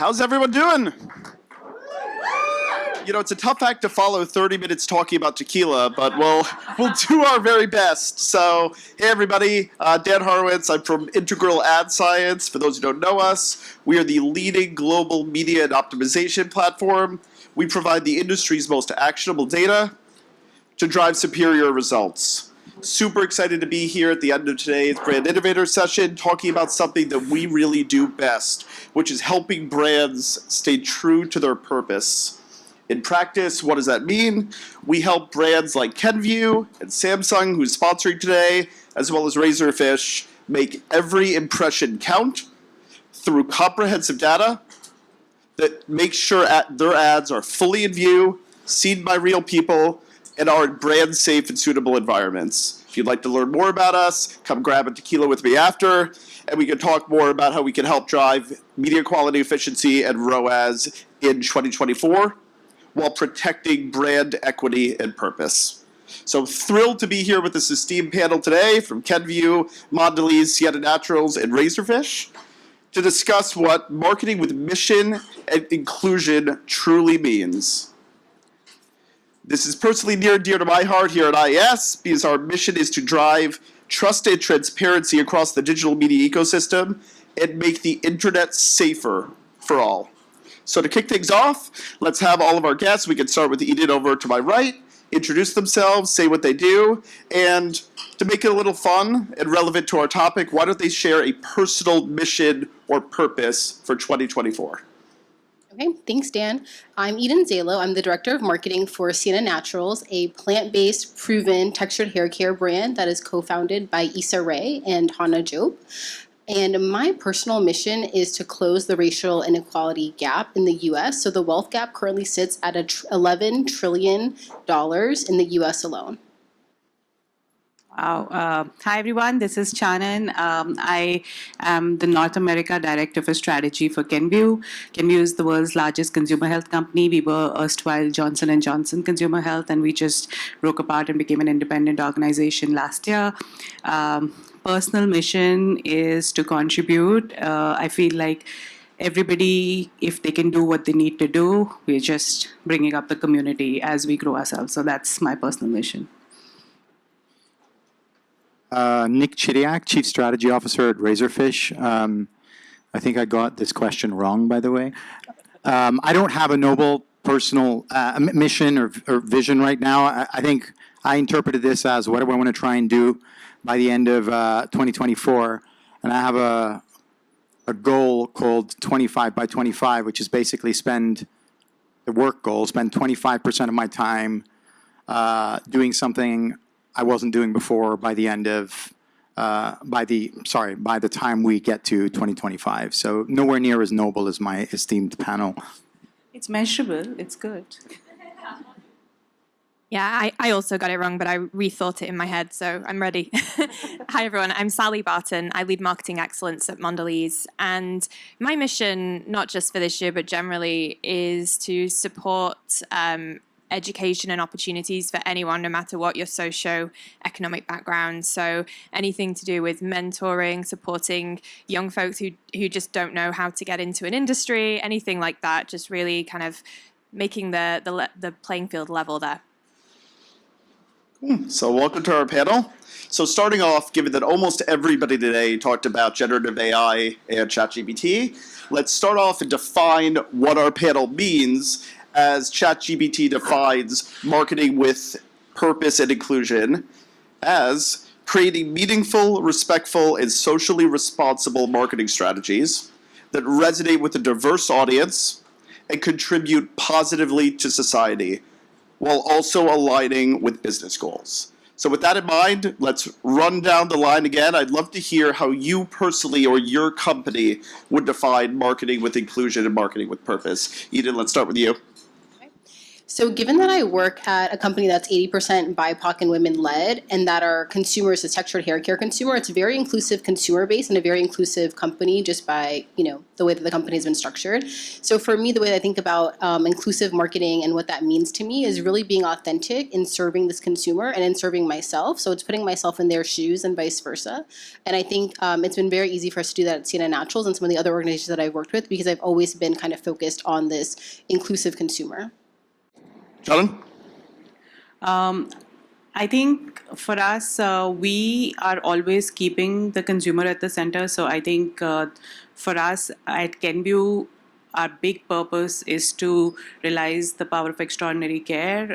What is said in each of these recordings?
How's everyone doing? You know, it's a tough act to follow 30 minutes talking about tequila, but we'll do our very best. So, hey everybody, Dan Horowitz. I'm from Integral Ad Science. For those who don't know us, we are the leading global media and optimization platform. We provide the industry's most actionable data to drive superior results. Super excited to be here at the end of today's Brand Innovators session, talking about something that we really do best, which is helping brands stay true to their purpose. In practice, what does that mean? We help brands like Kenvue and Samsung, who's sponsoring today, as well as Razorfish, make every impression count through comprehensive data that makes sure their ads are fully in view, seen by real people, and are in brand safe and suitable environments. If you'd like to learn more about us, come grab a tequila with me after, and we can talk more about how we can help drive media quality efficiency and ROAS in 2024 while protecting brand equity and purpose. So thrilled to be here with this esteemed panel today from Kenvue, Mondelēz, Sienna Naturals, and Razorfish to discuss what marketing with mission and inclusion truly means. This is personally near and dear to my heart here at IAS because our mission is to drive trust and transparency across the digital media ecosystem and make the internet safer for all. So to kick things off, let's have all of our guests. We can start with Eden over to my right, introduce themselves, say what they do, and to make it a little fun and relevant to our topic, why don't they share a personal mission or purpose for 2024? Okay, thanks, Dan. I'm Eden Zeilo. I'm the Director of Marketing for Sienna Naturals, a plant-based, proven textured hair care brand that is co-founded by Issa Rae and Hannah Job. And my personal mission is to close the racial inequality gap in the U.S. So the wealth gap currently sits at $11 trillion in the U.S. alone. Wow. Hi, everyone. This is Channan. I am the North America Director for Strategy for Kenvue. Kenvue is the world's largest consumer health company. We were erstwhile Johnson & Johnson Consumer Health, and we just broke apart and became an independent organization last year. Personal mission is to contribute. I feel like everybody, if they can do what they need to do, we're just bringing up the community as we grow ourselves. So that's my personal mission. Nick Chidiac, Chief Strategy Officer at Razorfish. I think I got this question wrong, by the way. I don't have a noble personal mission or vision right now. I think I interpreted this as what do I want to try and do by the end of 2024. And I have a goal called 25 by 25, which is basically spend 25% of my time doing something I wasn't doing before by the end of, by the time we get to 2025. So nowhere near as noble as my esteemed panel. It's measurable. It's good. Yeah, I also got it wrong, but I rethought it in my head, so I'm ready. Hi, everyone. I'm Sally Barton. I lead marketing excellence at Mondelēz. And my mission, not just for this year, but generally, is to support education and opportunities for anyone, no matter what your socio-economic background. So anything to do with mentoring, supporting young folks who just don't know how to get into an industry, anything like that, just really kind of making the playing field level there. So welcome to our panel. So starting off, given that almost everybody today talked about generative AI and ChatGPT, let's start off and define what our panel means as ChatGPT defines marketing with purpose and inclusion as creating meaningful, respectful, and socially responsible marketing strategies that resonate with a diverse audience and contribute positively to society, while also aligning with business goals. So with that in mind, let's run down the line again. I'd love to hear how you personally or your company would define marketing with inclusion and marketing with purpose. Eden, let's start with you. So given that I work at a company that's 80% BIPOC and women led, and that our consumer is a textured hair care consumer, it's a very inclusive consumer base and a very inclusive company just by, the way that the company has been structured. So for me, the way I think about inclusive marketing and what that means to me is really being authentic in serving this consumer and in serving myself. So it's putting myself in their shoes and vice versa. And I think it's been very easy for us to do that at Sienna Naturals and some of the other organizations that I've worked with because I've always been kind of focused on this inclusive consumer. Channan? I think for us, we are always keeping the consumer at the center. So I think for us at Kenvue, our big purpose is to realize the power of extraordinary care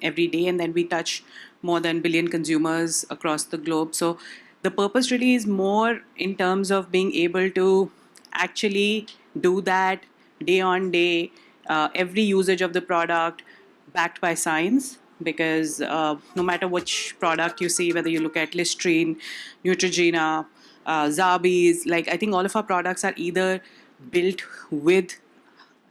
every day. And then we touch more than 1 billion consumers across the globe. So the purpose really is more in terms of being able to actually do that day on day, every usage of the product, backed by science, because no matter which product you see, whether you look at Listerine, Neutrogena, Zabis, I think all of our products are either built with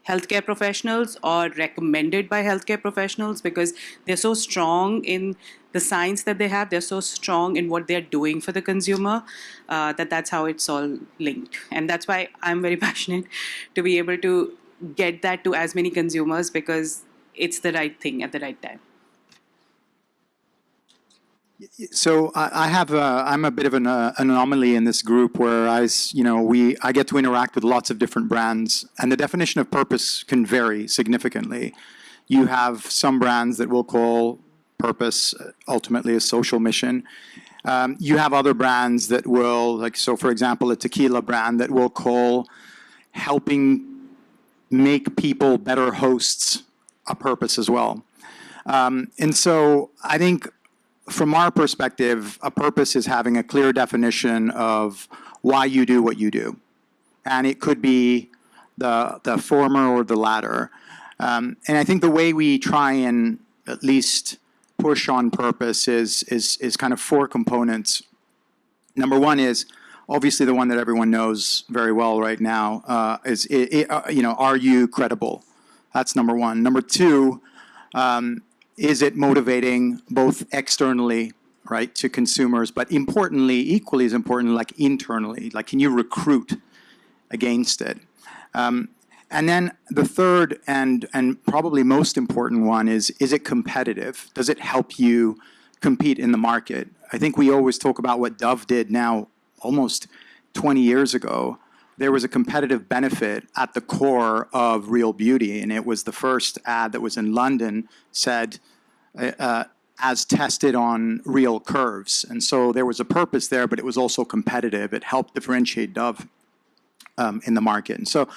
healthcare professionals or recommended by healthcare professionals because they're so strong in the science that they have, they're so strong in what they're doing for the consumer, that's how it's all linked. And that's why I'm very passionate to be able to get that to as many consumers because it's the right thing at the right time. So I'm a bit of an anomaly in this group where I get to interact with lots of different brands, and the definition of purpose can vary significantly. You have some brands that will call purpose ultimately a social mission. You have other brands that will, for example, a tequila brand that will call helping make people better hosts a purpose as well. And so I think from our perspective, a purpose is having a clear definition of why you do what you do. And it could be the former or the latter. And I think the way we try and at least push on purpose is kind of 4 components. Number one is obviously the one that everyone knows very well right now are you credible? That's number one. Number two, is it motivating both externally, right, to consumers, but importantly, equally as important, internally? Can you recruit against it? And then the third and probably most important one is it competitive? Does it help you compete in the market? I think we always talk about what Dove did now almost 20 years ago. There was a competitive benefit at the core of Real Beauty, and it was the first ad that was in London said, as tested on real curves. And so there was a purpose there, but it was also competitive. It helped differentiate Dove in the market. And so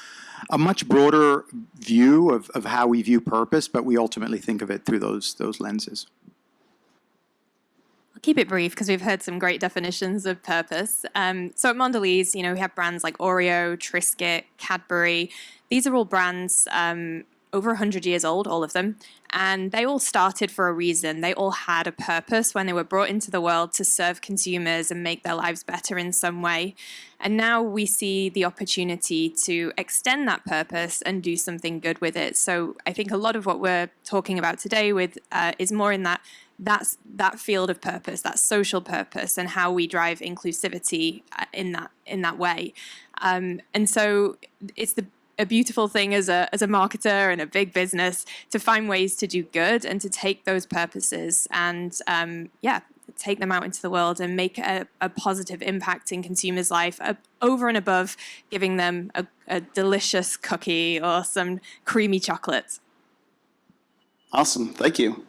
a much broader view of how we view purpose, but we ultimately think of it through those lenses. I'll keep it brief because we've heard some great definitions of purpose. So at Mondelēz, we have brands like Oreo, Triscuit, Cadbury. These are all brands over 100 years old, all of them. And they all started for a reason. They all had a purpose when they were brought into the world to serve consumers and make their lives better in some way. And now we see the opportunity to extend that purpose and do something good with it. So I think a lot of what we're talking about today is more in that field of purpose, that social purpose, and how we drive inclusivity in that way. And so it's a beautiful thing as a marketer and a big business to find ways to do good and to take those purposes and take them out into the world and make a positive impact in consumers' life over and above giving them a delicious cookie or some creamy chocolate. Awesome, thank you.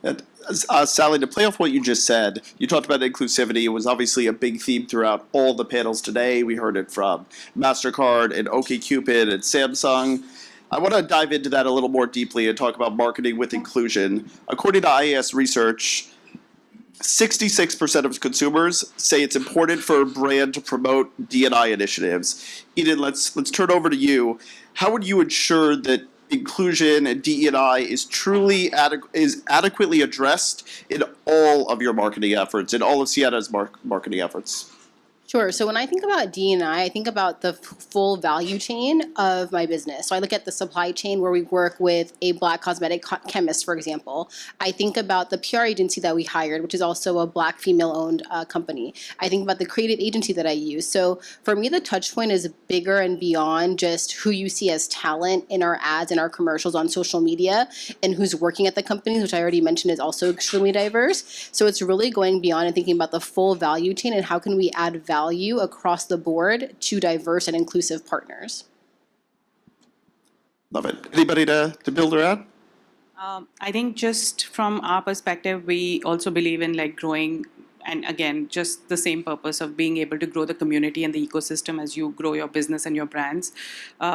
Sally, to play off what you just said, you talked about inclusivity. It was obviously a big theme throughout all the panels today. We heard it from MasterCard and OkCupid and Samsung. I want to dive into that a little more deeply and talk about marketing with inclusion. According to IAS research, 66% of consumers say it's important for a brand to promote D&I initiatives. Eden, let's turn over to you. How would you ensure that inclusion and DE&I is truly adequately addressed in all of your marketing efforts, in all of Sienna's marketing efforts? Sure. So when I think about D&I think about the full value chain of my business. So I look at the supply chain where we work with a Black cosmetic chemist, for example. I think about the PR agency that we hired, which is also a Black female-owned company. I think about the creative agency that I use. So for me, the touch point is bigger and beyond just who you see as talent in our ads and our commercials on social media and who's working at the companies, which I already mentioned is also extremely diverse. So it's really going beyond and thinking about the full value chain and how can we add value across the board to diverse and inclusive partners. Love it. Anybody to build or add? I think just from our perspective, we also believe in like growing, and again, just the same purpose of being able to grow the community and the ecosystem as you grow your business and your brands.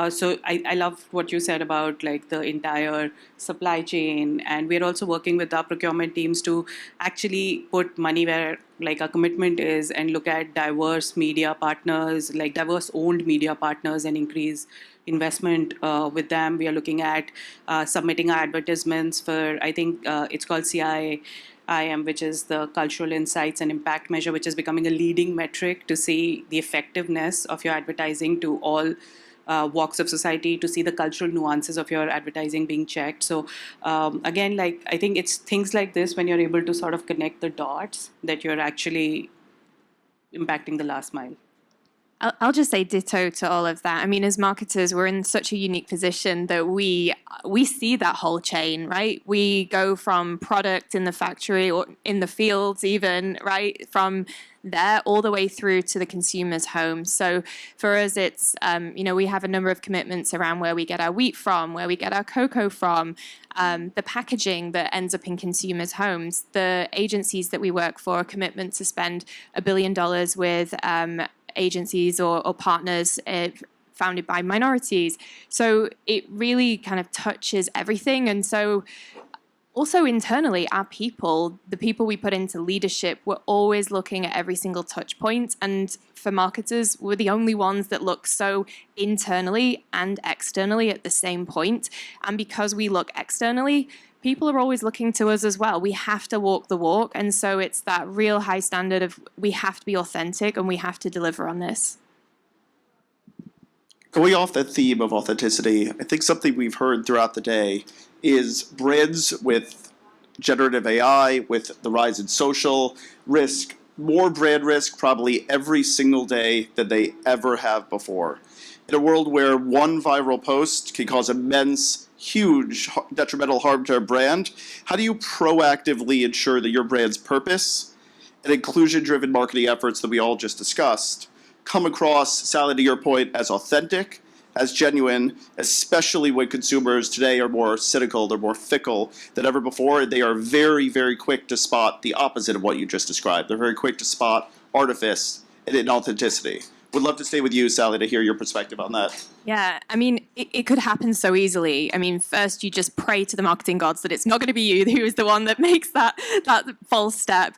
So I love what you said about like the entire supply chain, and we're also working with our procurement teams to actually put money where like our commitment is and look at diverse media partners, like diverse owned media partners, and increase investment with them. We are looking at submitting our advertisements for, I think it's called CIM, which is the Cultural Insights and Impact Measure, which is becoming a leading metric to see the effectiveness of your advertising to all walks of society, to see the cultural nuances of your advertising being checked. So again, like I think it's things like this when you're able to sort of connect the dots that you're actually impacting the last mile. I'll just say ditto to all of that. I mean, as marketers, we're in such a unique position that we see that whole chain, right? We go from product in the factory or in the fields even, right? From there all the way through to the consumer's home. So for us, it's, we have a number of commitments around where we get our wheat from, where we get our cocoa from, the packaging that ends up in consumers' homes, the agencies that we work for, a commitment to spend $1 billion with agencies or partners founded by minorities. So it really kind of touches everything. And so also internally, our people, the people we put into leadership, we're always looking at every single touch point. And for marketers, we're the only ones that look so internally and externally at the same point. And because we look externally, people are always looking to us as well. We have to walk the walk. And so it's that real high standard of we have to be authentic and we have to deliver on this. Going off that theme of authenticity, I think something we've heard throughout the day is brands with generative AI, with the rise in social, risk more brand risk probably every single day than they ever have before. In a world where one viral post can cause immense, huge detrimental harm to a brand, how do you proactively ensure that your brand's purpose and inclusion-driven marketing efforts that we all just discussed come across, Sally, to your point, as authentic, as genuine, especially when consumers today are more cynical, they're more fickle than ever before. They are very, very quick to spot the opposite of what you just described. They're very quick to spot artifice and inauthenticity. Would love to stay with you, Sally, to hear your perspective on that. Yeah, I mean, it could happen so easily. I mean, first you just pray to the marketing gods that it's not going to be you who is the one that makes that false step.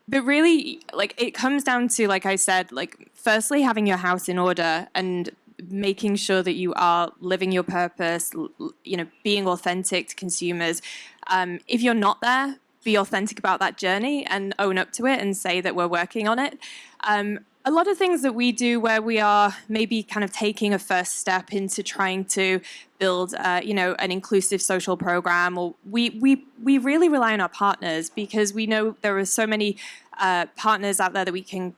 But really, like, it comes down to, like I said, like, firstly, having your house in order and making sure that you are living your purpose, being authentic to consumers. If you're not there, be authentic about that journey and own up to it and say that we're working on it. A lot of things that we do where we are maybe kind of taking a first step into trying to build, an inclusive social program, or we really rely on our partners because we know there are so many partners out there that we can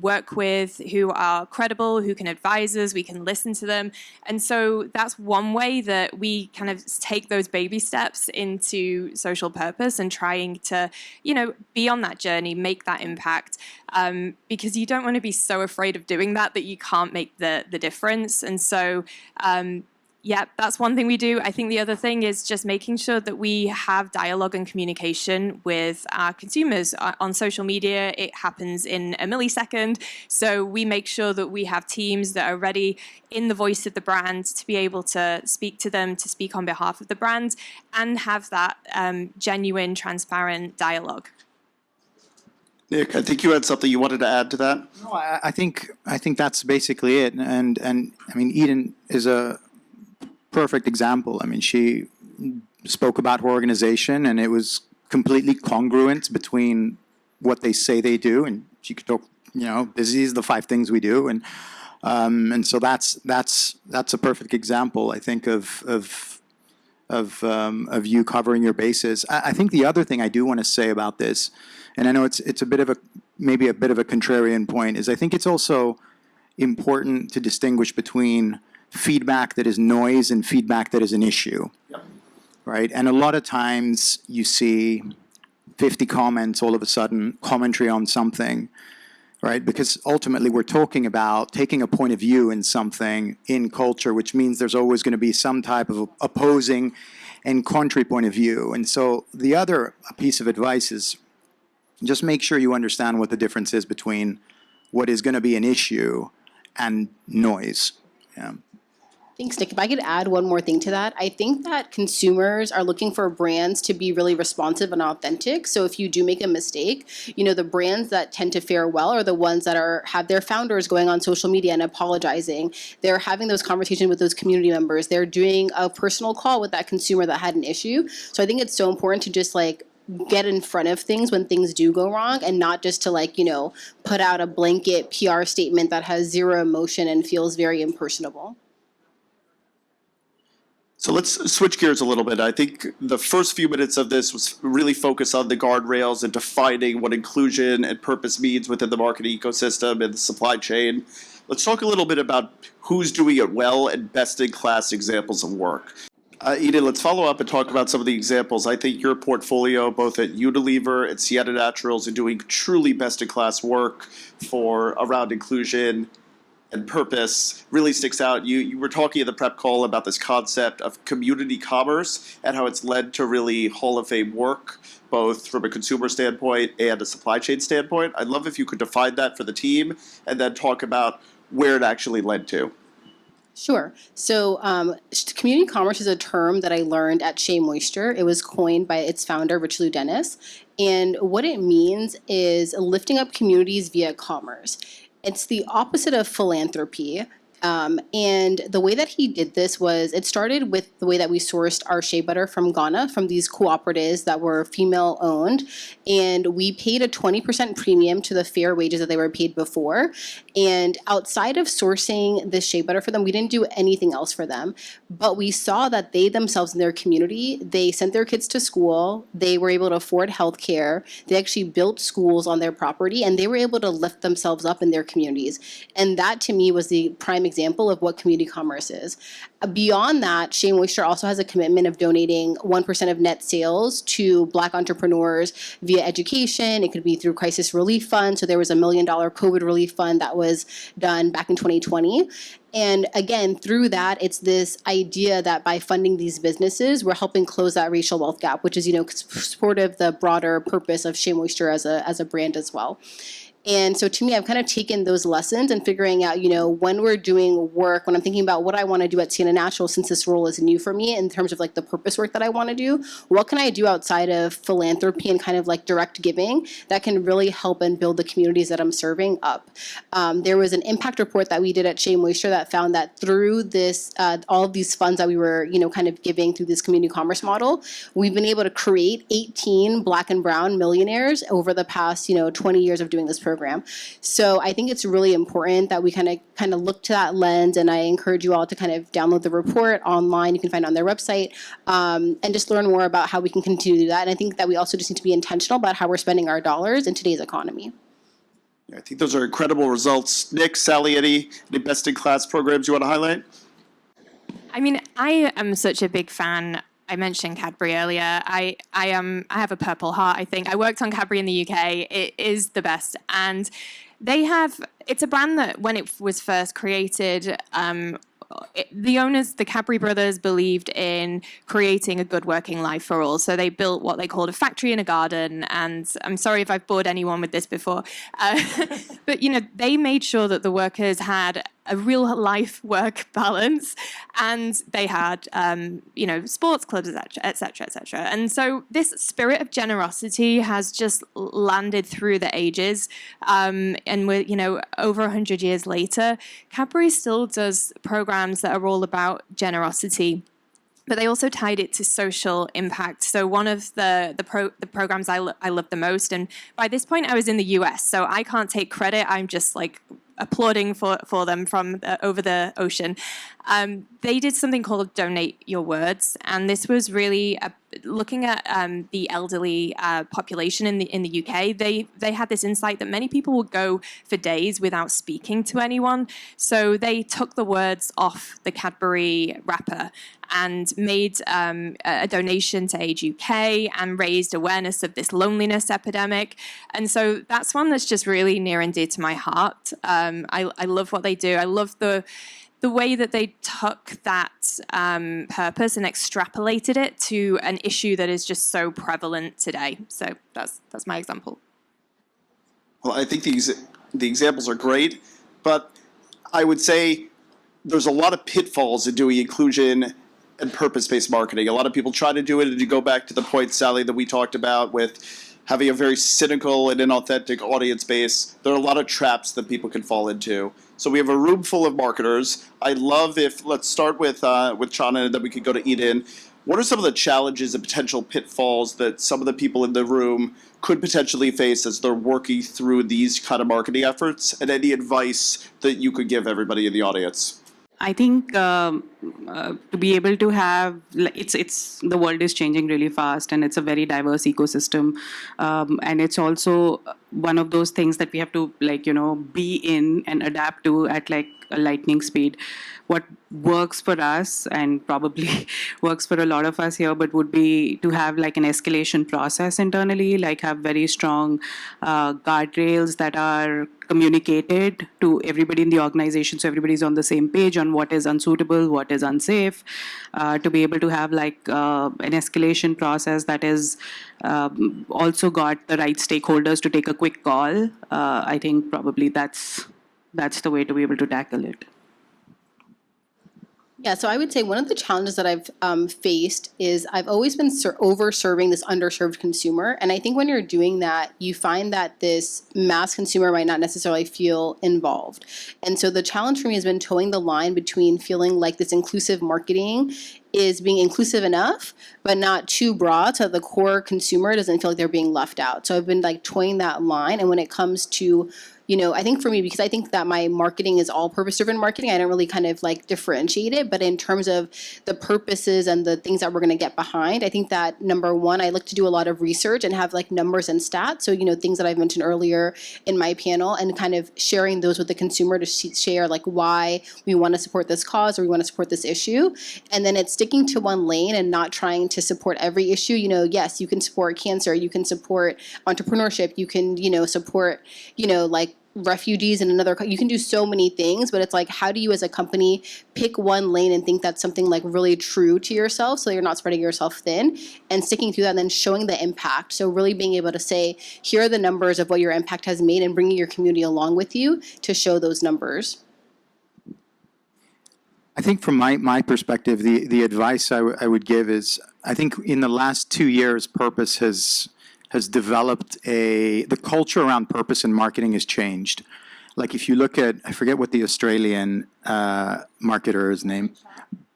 work with who are credible, who can advise us, we can listen to them. And so that's one way that we kind of take those baby steps into social purpose and trying to, be on that journey, make that impact. Because you don't want to be so afraid of doing that you can't make the difference. And so, that's one thing we do. I think the other thing is just making sure that we have dialogue and communication with our consumers. On social media, it happens in a millisecond. So we make sure that we have teams that are ready in the voice of the brand to be able to speak to them, to speak on behalf of the brand, and have that genuine, transparent dialogue. Nick, I think you had something you wanted to add to that. No, I think that's basically it. And I mean, Eden is a perfect example. I mean, she spoke about her organization, and it was completely congruent between what they say they do, and she could talk these are the 5 things we do, and so that's a perfect example, I think, of you covering your bases. I think the other thing I do want to say about this, and I know it's a bit of a contrarian point, is I think it's also important to distinguish between feedback that is noise and feedback that is an issue. Yep. Right? And a lot of times you see 50 comments all of a sudden, commentary on something, right? Because ultimately we're talking about taking a point of view in something in culture, which means there's always going to be some type of opposing and contrary point of view. And so the other piece of advice is just make sure you understand what the difference is between what is going to be an issue and noise. Yeah. Thanks, Nick. If I could add one more thing to that, I think that consumers are looking for brands to be really responsive and authentic. So if you do make a mistake, the brands that tend to fare well are the ones that have their founders going on social media and apologizing. They're having those conversations with those community members. They're doing a personal call with that consumer that had an issue. So I think it's so important to just get in front of things when things do go wrong, and not just to put out a blanket PR statement that has zero emotion and feels very impersonable. So let's switch gears a little bit. I think the first few minutes of this was really focused on the guardrails and defining what inclusion and purpose means within the marketing ecosystem and the supply chain. Let's talk a little bit about who's doing it well and best-in-class examples of work. Eden, let's follow up and talk about some of the examples. I think your portfolio, both at Unilever and Sienna Naturals, are doing truly best-in-class work around inclusion and purpose, really sticks out. You were talking in the prep call about this concept of community commerce and how it's led to really Hall of Fame work, both from a consumer standpoint and a supply chain standpoint. I'd love if you could define that for the team and then talk about where it actually led to. Sure. So community commerce is a term that I learned at Shea Moisture. It was coined by its founder, Rich Lou Dennis. And what it means is lifting up communities via commerce. It's the opposite of philanthropy. And the way that he did this was, it started with the way that we sourced our shea butter from Ghana, from these cooperatives that were female owned. And we paid a 20% premium to the fair wages that they were paid before. And outside of sourcing this shea butter for them, we didn't do anything else for them. But we saw that they themselves in their community, they sent their kids to school, they were able to afford healthcare, they actually built schools on their property, and they were able to lift themselves up in their communities. And that to me was the prime example of what community commerce is. Beyond that, Shea Moisture also has a commitment of donating 1% of net sales to Black entrepreneurs via education. It could be through crisis relief funds. So there was $1 million COVID relief fund that was done back in 2020. And again, through that, it's this idea that by funding these businesses, we're helping close that racial wealth gap, which is, supportive of the broader purpose of Shea Moisture as a brand as well. And so to me, I've kind of taken those lessons and figuring out, when we're doing work, when I'm thinking about what I want to do at Sienna Naturals, since this role is new for me in terms of the purpose work that I want to do, what can I do outside of philanthropy and kind of direct giving that can really help and build the communities that I'm serving up? There was an impact report that we did at Shea Moisture that found that through this, all of these funds that we were, kind of giving through this community commerce model, we've been able to create 18 Black and brown millionaires over the past, 20 years of doing this program. So I think it's really important that we kind of look to that lens, and I encourage you all to kind of download the report online. You can find it on their website, and just learn more about how we can continue to do that. And I think that we also just need to be intentional about how we're spending our dollars in today's economy. I think those are incredible results. Nick, Sally, any best-in-class programs you want to highlight? I mean, I am such a big fan. I mentioned Cadbury earlier. I have a purple heart, I think. I worked on Cadbury in the UK. It is the best. And it's a brand that when it was first created, the owners, the Cadbury brothers, believed in creating a good working life for all. So they built what they called a factory in a garden. And I'm sorry if I've bored anyone with this before. But, they made sure that the workers had a real life work balance, and they had, sports clubs, et cetera, et cetera. And so this spirit of generosity has just landed through the ages. And we're, over 100 years later, Cadbury still does programs that are all about generosity. but they also tied it to social impact. So one of the programs I love the most, and by this point I was in the US, so I can't take credit. I'm just like applauding for them from over the ocean. They did something called Donate Your Words, and this was really looking at the elderly population in the UK. They had this insight that many people would go for days without speaking to anyone, so they took the words off the Cadbury wrapper and made a donation to Age UK and raised awareness of this loneliness epidemic. And so that's one that's just really near and dear to my heart. I love what they do. I love the way that they took that purpose and extrapolated it to an issue that is just so prevalent today. So that's my example. Well, I think the examples are great, but I would say there's a lot of pitfalls in doing inclusion and purpose-based marketing. A lot of people try to do it, and you go back to the point, Sally, that we talked about with having a very cynical and inauthentic audience base. There are a lot of traps that people can fall into. So we have a room full of marketers. I'd love let's start with Channan, and then we could go to Eden. What are some of the challenges and potential pitfalls that some of the people in the room could potentially face as they're working through these kind of marketing efforts, and any advice that you could give everybody in the audience? I think to be able to have it's the world is changing really fast, and it's a very diverse ecosystem, and it's also one of those things that we have to be in and adapt to at like a lightning speed. What works for us, and probably works for a lot of us here, but would be to have like an escalation process internally, like have very strong guardrails that are communicated to everybody in the organization, so everybody's on the same page on what is unsuitable, what is unsafe, to be able to have like an escalation process that is also got the right stakeholders to take a quick call. I think probably that's the way to be able to tackle it. Yeah, so I would say one of the challenges that I've faced is I've always been over-serving this underserved consumer. And I think when you're doing that, you find that this mass consumer might not necessarily feel involved. And so the challenge for me has been towing the line between feeling like this inclusive marketing is being inclusive enough, but not too broad, so the core consumer doesn't feel like they're being left out. So I've been like toying that line. And when it comes to I think for me, because I think that my marketing is all purpose-driven marketing, I don't really kind of like differentiate it. But in terms of the purposes and the things that we're going to get behind, I think that number one, I look to do a lot of research and have like numbers and stats. So, things that I've mentioned earlier in my panel, and kind of sharing those with the consumer to share like why we want to support this cause or we want to support this issue. And then it's sticking to one lane and not trying to support every issue. Yes, you can support cancer, you can support entrepreneurship, you can, support, like refugees in another, you can do so many things, but it's like, how do you as a company pick one lane and think that's something like really true to yourself, so you're not spreading yourself thin, and sticking to that, and then showing the impact. So really being able to say, here are the numbers of what your impact has made, and bringing your community along with you to show those numbers. I think from my perspective, the advice I would give is, I think in the last 2 years, purpose has developed the culture around purpose and marketing has changed. Like if you look at, I forget what the Australian marketer is named,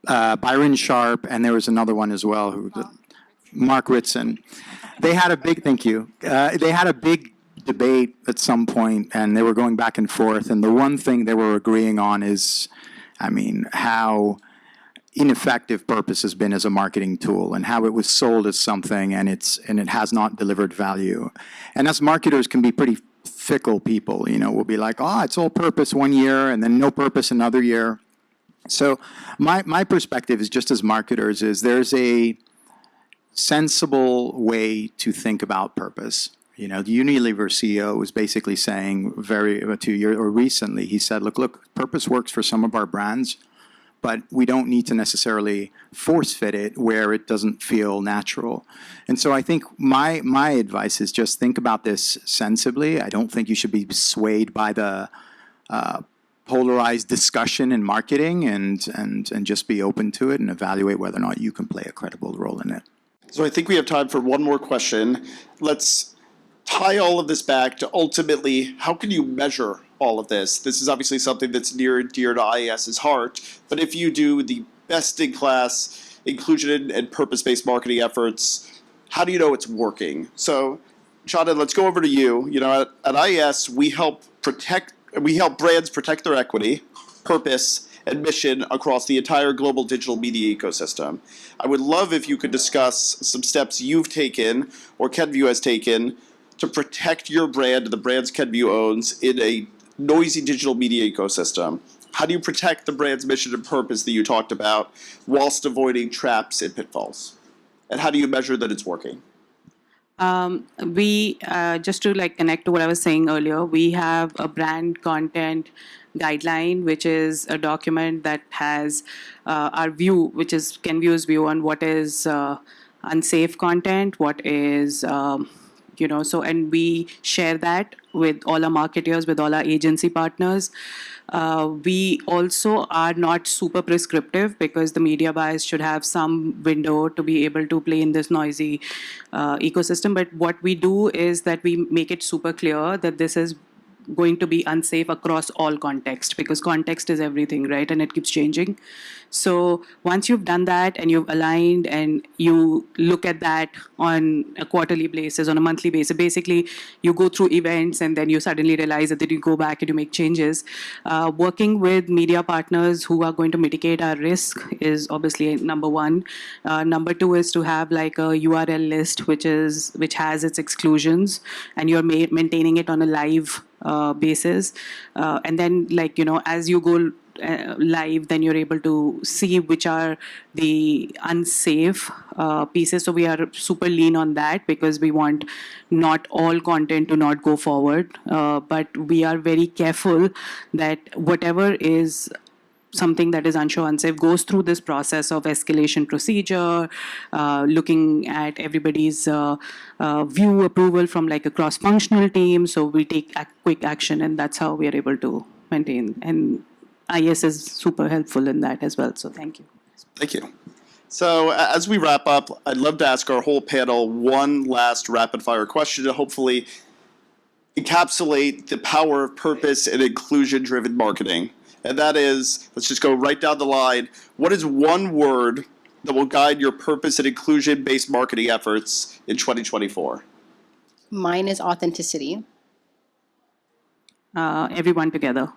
Byron Sharp, and there was another one as well, Mark Ritson. They had a big, thank you, they had a big debate at some point, and they were going back and forth, and the one thing they were agreeing on is, how ineffective purpose has been as a marketing tool, and how it was sold as something and it has not delivered value. And us marketers can be pretty fickle people, we'll be like, it's all purpose one year and then no purpose another year. So my perspective is, just as marketers, is there's a sensible way to think about purpose. The Unilever CEO was basically saying recently, he said, look, purpose works for some of our brands, but we don't need to necessarily force fit it where it doesn't feel natural. And so I think my advice is just think about this sensibly. I don't think you should be swayed by the polarized discussion in marketing, and just be open to it and evaluate whether or not you can play a credible role in it. So I think we have time for one more question. Let's tie all of this back to ultimately, how can you measure all of this? This is obviously something that's near and dear to IAS's heart, but if you do the best-in-class inclusion and purpose-based marketing efforts, how do you know it's working? So, Channan, let's go over to you. You know, at IES, we help brands protect their equity, purpose, and mission across the entire global digital media ecosystem. I would love if you could discuss some steps you've taken or Kenvue has taken to protect your brand and the brands Kenvue owns in a noisy digital media ecosystem. How do you protect the brand's mission and purpose that you talked about whilst avoiding traps and pitfalls? And how do you measure that it's working? We just to like connect to what I was saying earlier, we have a brand content guideline, which is a document that has our view, which is Kenvue's view on what is unsafe content, what is so, and we share that with all our marketers, with all our agency partners. We also are not super prescriptive because the media buyers should have some window to be able to play in this noisy ecosystem. But what we do is that we make it super clear that this is going to be unsafe across all context, because context is everything, right? And it keeps changing. So once you've done that and you've aligned and you look at that on a quarterly basis, on a monthly basis, basically you go through events and then you suddenly realize that you go back and you make changes. Working with media partners who are going to mitigate our risk is obviously number one. Number two is to have like a URL list which has its exclusions, and you're maintaining it on a live basis. And then as you go live, then you're able to see which are the unsafe pieces. So we are super lean on that because we want not all content to not go forward. But we are very careful that whatever is something that is unsure, unsafe, goes through this process of escalation procedure, looking at everybody's view approval from like a cross-functional team. So we take quick action, and that's how we are able to maintain. And IS is super helpful in that as well. So thank you. Thank you. So as we wrap up, I'd love to ask our whole panel one last rapid-fire question to hopefully encapsulate the power of purpose and inclusion-driven marketing. And that is, let's just go right down the line. What is one word that will guide your purpose and inclusion-based marketing efforts in 2024? Mine is authenticity. Everyone together.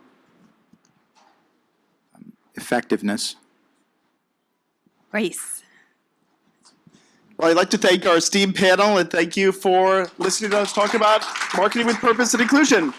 Effectiveness. Grace. Well, I'd like to thank our esteemed panel and thank you for listening to us talk about marketing with purpose and inclusion.